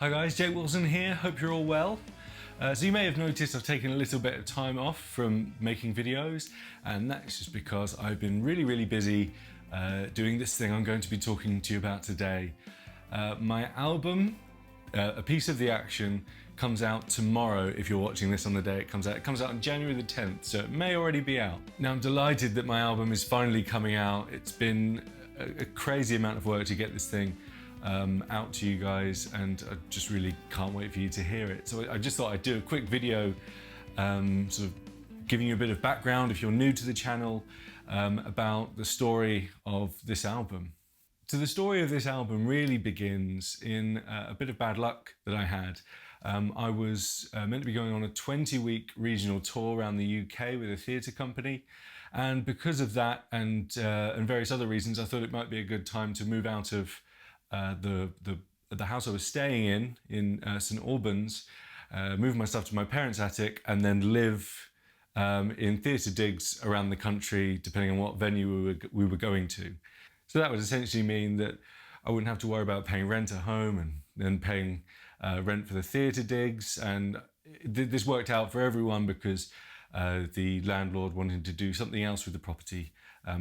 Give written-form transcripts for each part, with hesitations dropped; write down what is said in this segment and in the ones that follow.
Hi guys, Jake Wilson here, hope you're all well. So you may have noticed I've taken a little bit of time off from making videos, and that's just because I've been really busy doing this thing I'm going to be talking to you about today. My album, A Piece of the Action, comes out tomorrow if you're watching this on the day it comes out. It comes out on January the 10th, so it may already be out. Now I'm delighted that my album is finally coming out. It's been a crazy amount of work to get this thing out to you guys, and I just really can't wait for you to hear it. So I just thought I'd do a quick video sort of giving you a bit of background if you're new to the channel about the story of this album. So the story of this album really begins in a bit of bad luck that I had. I was meant to be going on a 20-week regional tour around the UK with a theatre company, and because of that and various other reasons, I thought it might be a good time to move out of the house I was staying in St Albans, move my stuff to my parents' attic, and then live in theatre digs around the country, depending on what venue we were going to. So that would essentially mean that I wouldn't have to worry about paying rent at home and then paying rent for the theatre digs. And this worked out for everyone because the landlord wanted to do something else with the property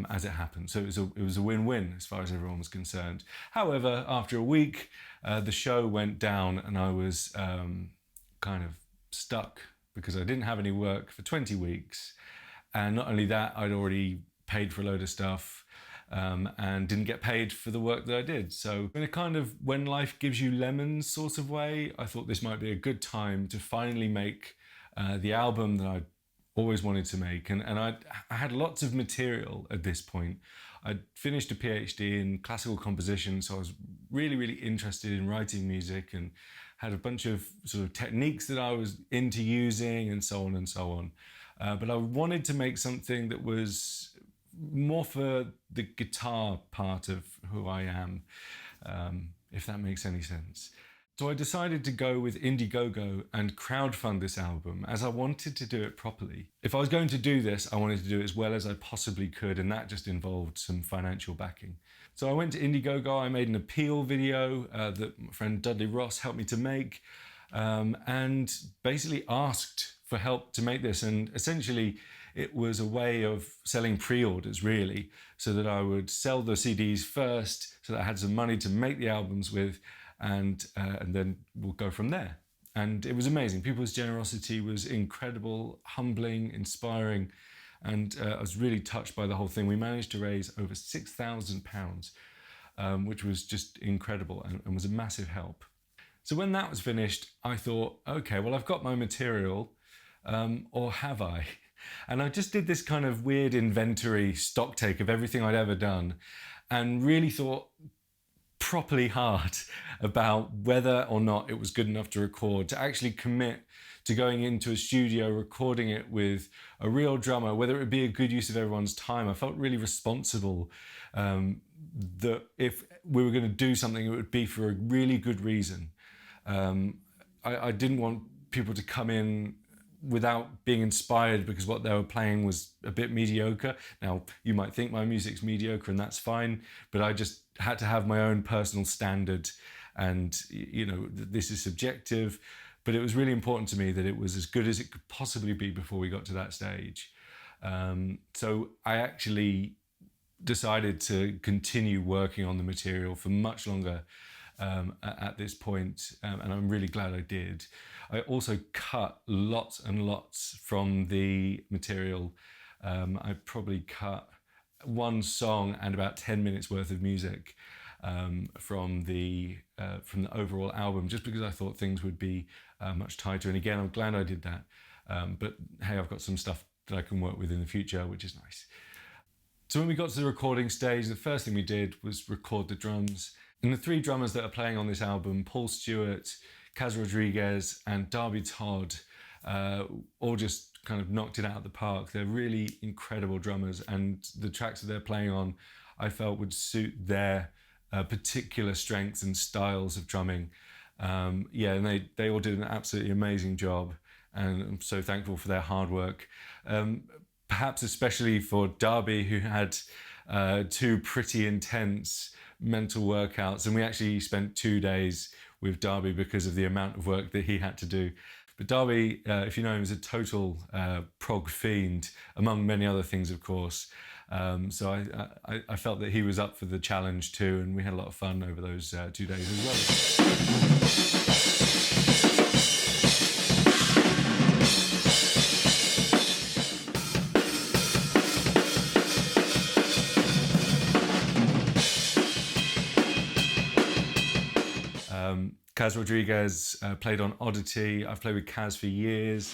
as it happened. So it was a win-win as far as everyone was concerned. However, after a week, the show went down and I was kind of stuck because I didn't have any work for 20 weeks. And not only that, I'd already paid for a load of stuff and didn't get paid for the work that I did. So in a kind of when life gives you lemons sort of way, I thought this might be a good time to finally make the album that I always wanted to make. And I had lots of material at this point. I'd finished a PhD in classical composition, so I was really interested in writing music and had a bunch of sort of techniques that I was into using and so on and so on. But I wanted to make something that was more for the guitar part of who I am, if that makes any sense. So I decided to go with Indiegogo and crowdfund this album, as I wanted to do it properly. If I was going to do this, I wanted to do it as well as I possibly could, and that just involved some financial backing. So I went to Indiegogo, I made an appeal video that my friend Dudley Ross helped me to make, and basically asked for help to make this. And essentially it was a way of selling pre-orders, really, so that I would sell the CDs first so that I had some money to make the albums with, and then we'll go from there. And it was amazing. People's generosity was incredible, humbling, inspiring, and I was really touched by the whole thing. We managed to raise over £6,000, which was just incredible and was a massive help. So when that was finished, I thought, okay, well, I've got my material, or have I? And I just did this kind of weird inventory stock take of everything I'd ever done, and really thought properly hard about whether or not it was good enough to record, to actually commit to going into a studio, recording it with a real drummer, whether it would be a good use of everyone's time. I felt really responsible that if we were going to do something, it would be for a really good reason. I didn't want people to come in without being inspired because what they were playing was a bit mediocre. Now, you might think my music's mediocre and that's fine, but I just had to have my own personal standard, and you know, this is subjective, but it was really important to me that it was as good as it could possibly be before we got to that stage. So I actually decided to continue working on the material for much longer at this point, and I'm really glad I did. I also cut lots and lots from the material. I probably cut one song and about 10 minutes worth of music from the overall album, just because I thought things would be much tighter. And again, I'm glad I did that. But hey, I've got some stuff that I can work with in the future, which is nice. So when we got to the recording stage, the first thing we did was record the drums. And the three drummers that are playing on this album, Paul Stewart, Kaz Rodriguez, and Darby Todd, all just kind of knocked it out of the park. They're really incredible drummers, and the tracks that they're playing on, I felt would suit their particular strengths and styles of drumming. Yeah, and they all did an absolutely amazing job, and I'm so thankful for their hard work. Perhaps especially for Darby, who had two pretty intense mental workouts, and we actually spent 2 days with Darby because of the amount of work that he had to do. But Darby, if you know him, is a total prog fiend, among many other things, of course. So I felt that he was up for the challenge too, and we had a lot of fun over those 2 days as well. Kaz Rodriguez played on Oddity. I've played with Kaz for years.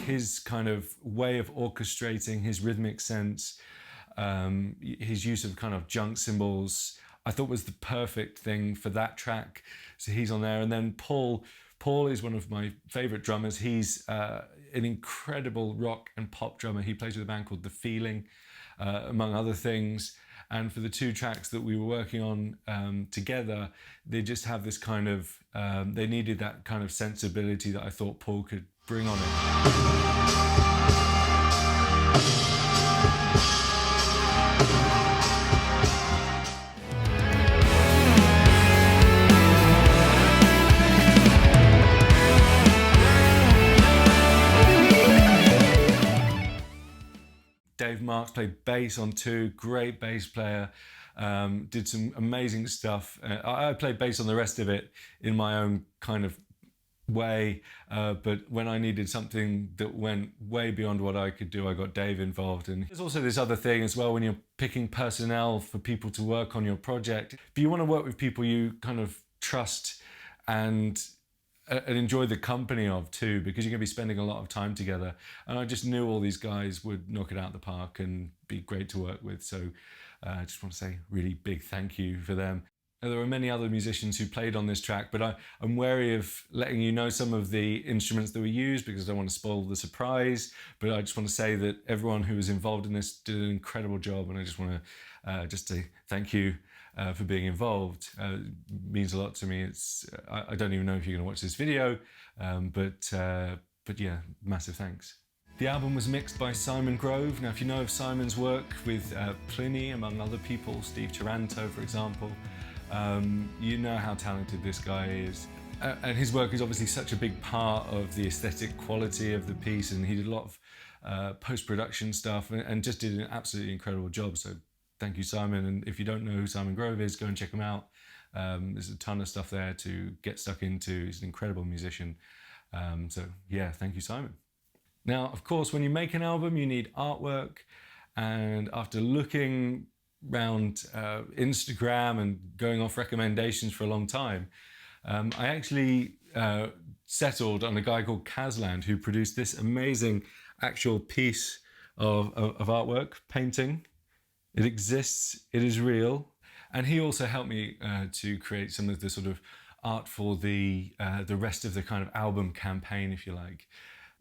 His kind of way of orchestrating, his rhythmic sense, his use of kind of junk cymbals, I thought was the perfect thing for that track. So he's on there. And then Paul is one of my favorite drummers. He's an incredible rock and pop drummer. He plays with a band called The Feeling, among other things. And for the 2 tracks that we were working on together, they just have this kind of, they needed that kind of sensibility that I thought Paul could bring on it. Dave Marks played bass on 2, great bass player, did some amazing stuff. I played bass on the rest of it in my own kind of way, but when I needed something that went way beyond what I could do, I got Dave involved. And there's also this other thing as well when you're picking personnel for people to work on your project. If you want to work with people you kind of trust and enjoy the company of too, because you're going to be spending a lot of time together. And I just knew all these guys would knock it out of the park and be great to work with. So I just want to say really big thank you for them. Now, there were many other musicians who played on this track, but I'm wary of letting you know some of the instruments that were used because I don't want to spoil the surprise. But I just want to say that everyone who was involved in this did an incredible job, and I just want to just say thank you for being involved. It means a lot to me. I don't even know if you're going to watch this video, but yeah, massive thanks. The album was mixed by Simon Grove. Now, if you know of Simon's work with Pliny, among other people, Steve Taranto, for example, you know how talented this guy is. And his work is obviously such a big part of the aesthetic quality of the piece, and he did a lot of post-production stuff and just did an absolutely incredible job. So thank you, Simon. And if you don't know who Simon Grove is, go and check him out. There's a ton of stuff there to get stuck into. He's an incredible musician. So yeah, thank you, Simon. Now, of course, when you make an album, you need artwork. And after looking around Instagram and going off recommendations for a long time, I actually settled on a guy called Kazland, who produced this amazing actual piece of artwork, painting. It exists, it is real. And he also helped me to create some of the sort of art for the rest of the kind of album campaign, if you like.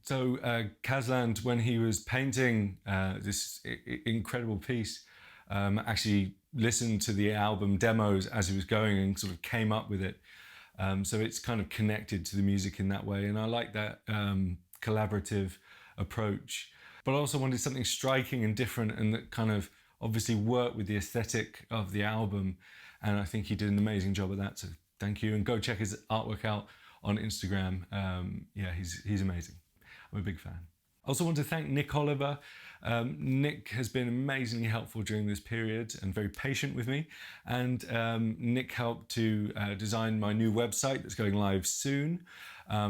So Kazland, when he was painting this incredible piece, actually listened to the album demos as he was going and sort of came up with it. So it's kind of connected to the music in that way. And I like that collaborative approach. But I also wanted something striking and different and that kind of obviously worked with the aesthetic of the album. And I think he did an amazing job of that. So thank you. And go check his artwork out on Instagram. Yeah, he's amazing. I'm a big fan. I also want to thank Nick Oliver. Nick has been amazingly helpful during this period and very patient with me. And Nick helped to design my new website that's going live soon.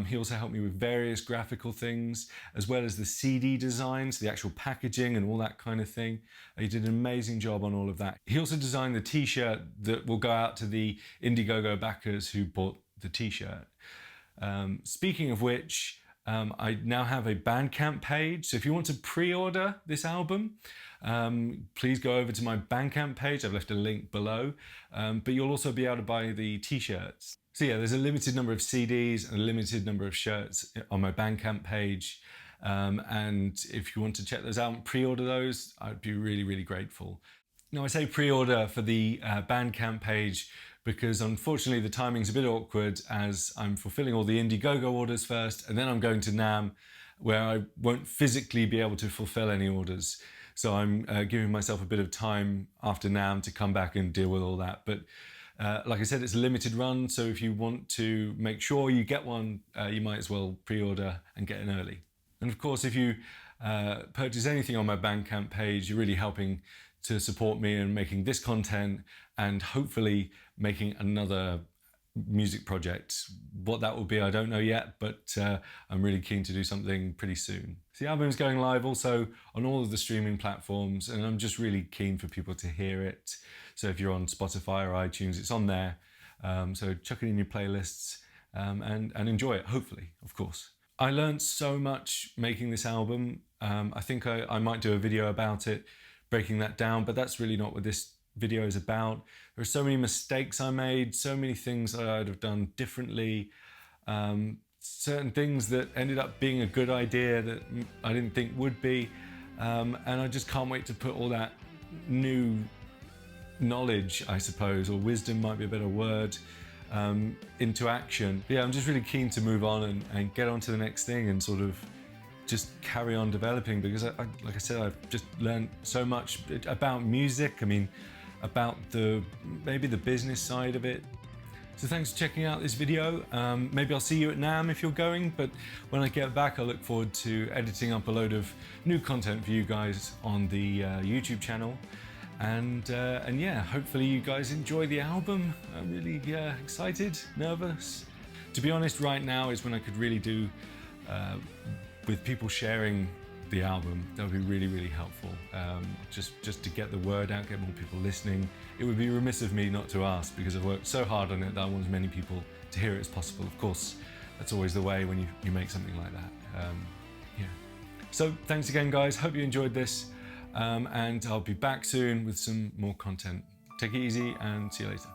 He also helped me with various graphical things, as well as the CD designs, the actual packaging and all that kind of thing. He did an amazing job on all of that. He also designed the t-shirt that will go out to the Indiegogo backers who bought the t-shirt. Speaking of which, I now have a Bandcamp page. So if you want to pre-order this album, please go over to my Bandcamp page. I've left a link below, but you'll also be able to buy the t-shirts. So yeah, there's a limited number of CDs and a limited number of shirts on my Bandcamp page. And if you want to check those out and pre-order those, I'd be really, really grateful. Now I say pre-order for the Bandcamp page because unfortunately the timing's a bit awkward as I'm fulfilling all the Indiegogo orders first and then I'm going to NAMM where I won't physically be able to fulfill any orders. So I'm giving myself a bit of time after NAMM to come back and deal with all that. But like I said, it's a limited run, so if you want to make sure you get one, you might as well pre-order and get in early. And of course, if you purchase anything on my Bandcamp page, you're really helping to support me in making this content and hopefully making another music project. What that will be, I don't know yet, but I'm really keen to do something pretty soon. So the album is going live also on all of the streaming platforms, and I'm just really keen for people to hear it. So if you're on Spotify or iTunes, it's on there. So chuck it in your playlists and enjoy it, hopefully, of course. I learned so much making this album. I think I might do a video about it, breaking that down, but that's really not what this video is about. There are so many mistakes I made, so many things that I'd have done differently, certain things that ended up being a good idea that I didn't think would be, and I just can't wait to put all that new knowledge, I suppose, or wisdom might be a better word, into action. Yeah, I'm just really keen to move on and get on to the next thing and sort of just carry on developing, because like I said, I've just learned so much about music. I mean, about maybe the business side of it. So thanks for checking out this video. Maybe I'll see you at NAMM if you're going, but when I get back, I look forward to editing up a load of new content for you guys on the YouTube channel. And yeah, hopefully you guys enjoy the album. I'm really excited, nervous. To be honest, right now is when I could really do with people sharing the album. That would be really, really helpful. Just to get the word out, get more people listening. It would be remiss of me not to ask, because I've worked so hard on it that I want as many people to hear it as possible. Of course, that's always the way when you make something like that. Yeah. So thanks again, guys. Hope you enjoyed this. And I'll be back soon with some more content. Take it easy and see you later.